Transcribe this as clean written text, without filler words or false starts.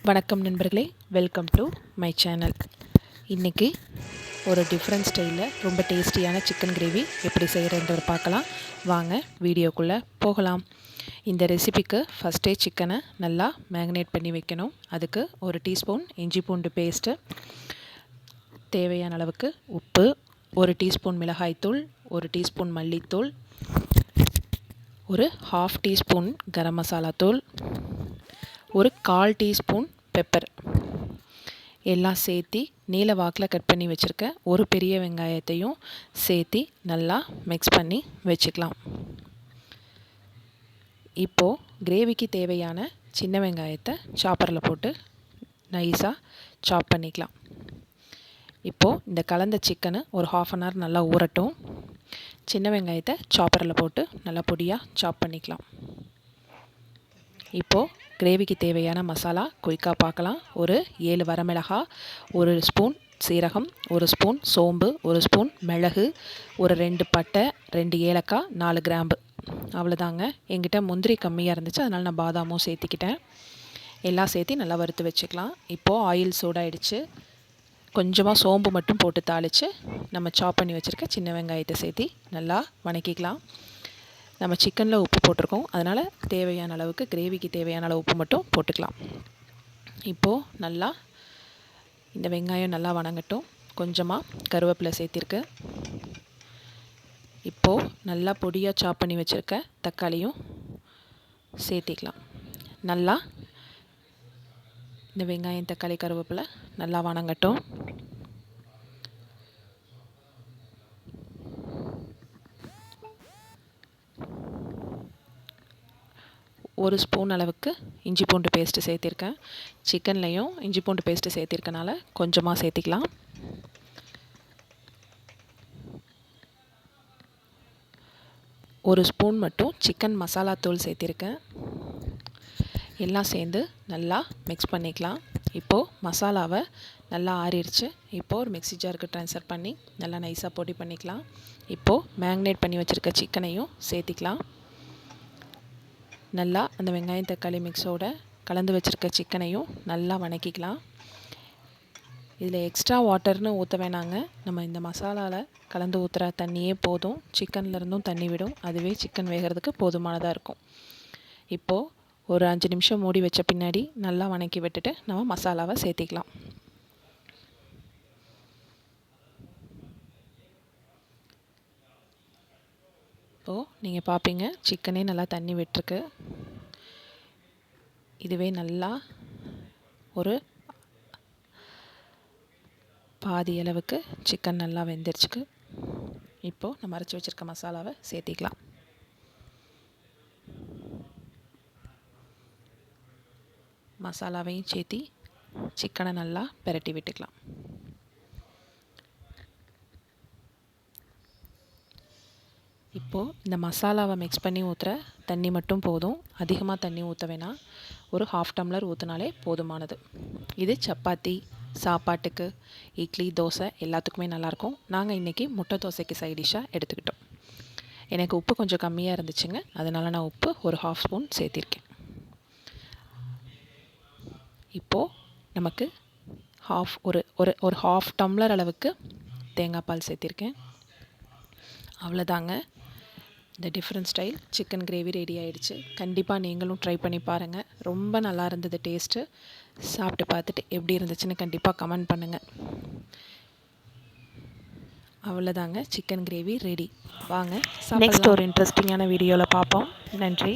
வணக்கம் நண்பர்களே, welcome to my channel. இன்றைக்கி ஒரு டிஃப்ரெண்ட் ஸ்டைலில் ரொம்ப டேஸ்டியான சிக்கன் கிரேவி எப்படி செய்கிறேன்றதை பார்க்கலாம். வாங்க வீடியோக்குள்ளே போகலாம். இந்த ரெசிபிக்கு ஃபஸ்ட்டே சிக்கனை நல்லா மேக்னேட் பண்ணி வைக்கணும். அதுக்கு ஒரு டீஸ்பூன் இஞ்சி பூண்டு பேஸ்ட்டு, தேவையான அளவுக்கு உப்பு, ஒரு டீஸ்பூன் மிளகாய்த்தூள், ஒரு டீஸ்பூன் மல்லித்தூள், ஒரு ½ டீஸ்பூன் கரம் மசாலா தூள், ஒரு 1/4 டீஸ்பூன் பெப்பர் எல்லாம் சேர்த்தி நீல வாக்கில் கட் பண்ணி வச்சுருக்கேன். ஒரு பெரிய வெங்காயத்தையும் சேர்த்தி நல்லா மிக்ஸ் பண்ணி வச்சுக்கலாம். இப்போது கிரேவிக்கு தேவையான சின்ன வெங்காயத்தை சாப்பரில் போட்டு நைஸாக சாப் பண்ணிக்கலாம். இப்போது இந்த கலந்த சிக்கனை ஒரு ½ அன் ஹவர் நல்லா ஊறட்டும். சின்ன வெங்காயத்தை சாப்பரில் போட்டு நல்லா பொடியாக சாப் பண்ணிக்கலாம். இப்போது கிரேவிக்கு தேவையான மசாலா குயிக்காக பார்க்கலாம். ஒரு 7 வரமிளகாய், ஒரு ஸ்பூன் சீரகம், ஒரு ஸ்பூன் சோம்பு, ஒரு ஸ்பூன் மிளகு, ஒரு 2 பட்டை, 2 ஏலக்காய், 4 கிராம்பு. அவ்வளோதாங்க. என்கிட்ட முந்திரி கம்மியாக இருந்துச்சு, அதனால் நான் பாதாமும் சேர்த்திக்கிட்டேன். எல்லாம் சேர்த்து நல்லா வறுத்து வச்சுக்கலாம். இப்போது ஆயில் சூடாயிடுச்சு. கொஞ்சமாக சோம்பு மட்டும் போட்டு தாளித்து நம்ம சாப் பண்ணி வச்சுருக்க சின்ன வெங்காயத்தை சேர்த்தி நல்லா வணக்கிக்கலாம். நம்ம சிக்கனில் உப்பு போட்டிருக்கோம், அதனால் தேவையான அளவுக்கு கிரேவிக்கு தேவையான அளவு உப்பு மட்டும் போட்டுக்கலாம். இப்போது நல்லா இந்த வெங்காயம் நல்லா வணங்கட்டும். கொஞ்சமாக கருவேப்பிலை சேர்த்திருக்கு. இப்போது நல்லா பொடியாக சாப் பண்ணி வச்சுருக்க தக்காளியும் சேர்த்திக்கலாம். நல்லா இந்த வெங்காயம், தக்காளி, கருவேப்பிலை நல்லா வணங்கட்டும். ஒரு ஸ்பூன் அளவுக்கு இஞ்சி பூண்டு பேஸ்ட்டு சேர்த்திருக்கேன். சிக்கன்லேயும் இஞ்சி பூண்டு பேஸ்ட்டு சேர்த்திருக்கனால கொஞ்சமாக சேர்த்திக்கலாம். ஒரு ஸ்பூன் மட்டும் சிக்கன் மசாலா தூள் சேர்த்திருக்கேன். எல்லாம் சேர்ந்து நல்லா மிக்ஸ் பண்ணிக்கலாம். இப்போது மசாலாவை நல்லா ஆறிடுச்சு. இப்போது ஒரு மிக்ஸி ஜாருக்கு ட்ரான்ஸ்ஃபர் பண்ணி நல்லா நைஸாக பொடி பண்ணிக்கலாம். இப்போது மேக்னேட் பண்ணி வச்சுருக்க சிக்கனையும் சேர்த்திக்கலாம். நல்லா அந்த வெங்காயம் தக்காளி மிக்ஸோட கலந்து வச்சுருக்க சிக்கனையும் நல்லா வணக்கிக்கலாம். இதில் எக்ஸ்ட்ரா வாட்டர்னு ஊற்ற வேணாங்க. நம்ம இந்த மசாலாவில் கலந்து ஊற்றுற தண்ணியே போதும். சிக்கன்லேருந்தும் தண்ணி விடும். அதுவே சிக்கன் வேகிறதுக்கு போதுமானதாக இருக்கும். இப்போது ஒரு 5 நிமிஷம் மூடி வச்ச பின்னாடி நல்லா வணக்கி விட்டுட்டு நம்ம மசாலாவை சேர்த்திக்கலாம். இப்போது நீங்கள் பார்ப்பீங்க, சிக்கனே நல்லா தண்ணி விட்டுருக்கு. இதுவே நல்லா ஒரு பாதி அளவுக்கு சிக்கன் நல்லா வெந்துருச்சுக்கு. இப்போது நம்ம அரைச்சி வச்சுருக்க மசாலாவை சேர்த்திக்கலாம். மசாலாவையும் சேர்த்தி சிக்கனை நல்லா பிரட்டி விட்டுக்கலாம். இப்போது இந்த மசாலாவை மிக்ஸ் பண்ணி ஊற்றுற தண்ணி மட்டும் போதும். அதிகமாக தண்ணி ஊற்ற வேணாம். ஒரு ½ டம்ளர் ஊற்றினாலே போதுமானது. இது சப்பாத்தி, சாப்பாட்டுக்கு, இட்லி, தோசை எல்லாத்துக்குமே நல்லாயிருக்கும். நாங்கள் இன்றைக்கி முட்டை தோசைக்கு சைட் டிஷ்ஷாக எடுத்துக்கிட்டோம். எனக்கு உப்பு கொஞ்சம் கம்மியாக இருந்துச்சுங்க, அதனால் நான் உப்பு ஒரு ½ ஸ்பூன் சேர்த்திருக்கேன். இப்போது நமக்கு ஒரு ½ டம்ளர் அளவுக்கு தேங்காய் பால் சேர்த்திருக்கேன். அவ்வளோதாங்க. இந்த different style chicken gravy ready ஆகிடுச்சு. கண்டிப்பாக நீங்களும் ட்ரை பண்ணி பாருங்கள். ரொம்ப நல்லா இருந்தது டேஸ்ட்டு. சாப்பிட்டு பார்த்துட்டு எப்படி இருந்துச்சுன்னு கண்டிப்பாக கமெண்ட் பண்ணுங்கள். அவ்வளோதாங்க, சிக்கன் கிரேவி ரெடி. வாங்க நெக்ஸ்ட் ஒரு இன்ட்ரெஸ்டிங்கான வீடியோவில் பார்ப்போம். நன்றி.